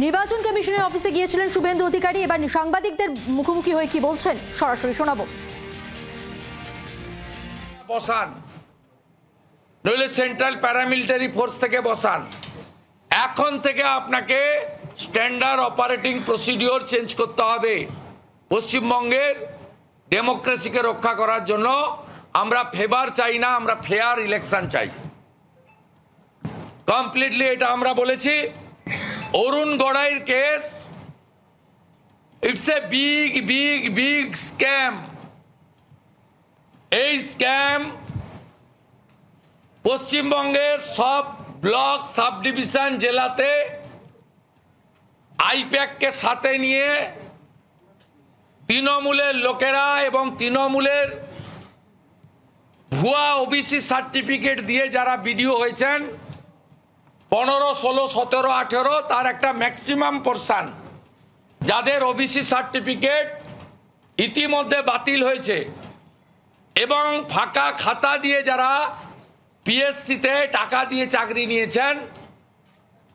নির্বাচন কমিশনের অফিসে গিয়েছিলেন শুভেন্দু অধিকারী। এবার সাংবাদিকদের মুখোমুখি হয়ে কি বলছেন সরাসরি শোনাবো। বসান, নইলে সেন্ট্রাল প্যারামিলিটারি ফোর্স থেকে বসান। এখন থেকে আপনাকে স্ট্যান্ডার্ড অপারেটিং প্রসিডিওর চেঞ্জ করতে হবে। পশ্চিমবঙ্গের ডেমোক্রেসিকে রক্ষা করার জন্য আমরা ফেভার চাই না, আমরা ফেয়ার ইলেকশন চাই। কমপ্লিটলি এটা আমরা বলেছি। অরুণ গড়াইয়ের case, it's a big big big scam. এই স্ক্যাম পশ্চিমবঙ্গের সব ব্লক, সাব ডিভিশন, জেলাতে আইপ্যাককে সাথে নিয়ে তৃণমূলের লোকেরা এবং তৃণমূলের ভুয়া ওবিসি সার্টিফিকেট দিয়ে যারা বিডিও হয়েছেন 15, 16, 17, 18, তার একটা ম্যাক্সিমাম পোরশন যাদের ওবিসি সার্টিফিকেট ইতিমধ্যে বাতিল হয়েছে এবং ফাঁকা খাতা দিয়ে যারা পিএসসিতে টাকা দিয়ে চাকরি নিয়েছেন,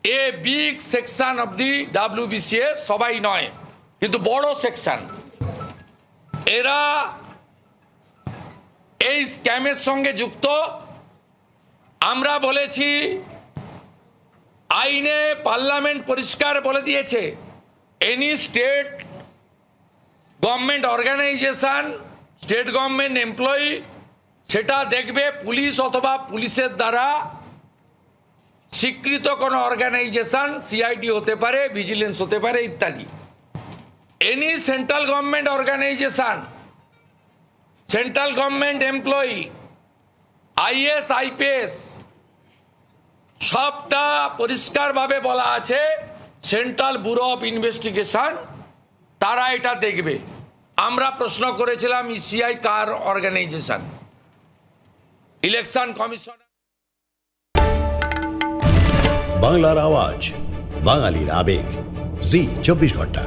a big section of the WBCS, সবাই নয় কিন্তু বড় সেকশন, এরা এই স্ক্যামের সঙ্গে যুক্ত। আমরা বলেছি, আইনে পার্লামেন্ট পরিষ্কার বলে দিয়েছে, any state government organisation, state government employee, সেটা দেখবে পুলিশ অথবা পুলিশের দ্বারা স্বীকৃত কোনো অর্গানাইজেশন, সিআইডি হতে পারে, ভিজিলেন্স হতে পারে ইত্যাদি। Any central government organisation, central government employee, IAS, IPS, সবটা পরিষ্কারভাবে বলা আছে সেন্ট্রাল ব্যুরো অফ ইনভেস্টিগেশন তারা এটা দেখবে। আমরা প্রশ্ন করেছিলাম ইসিআই কার অর্গানাইজেশন? Election commission. বাংলার আওয়াজ, বাঙালির আবেগ, জি 24 ঘন্টা।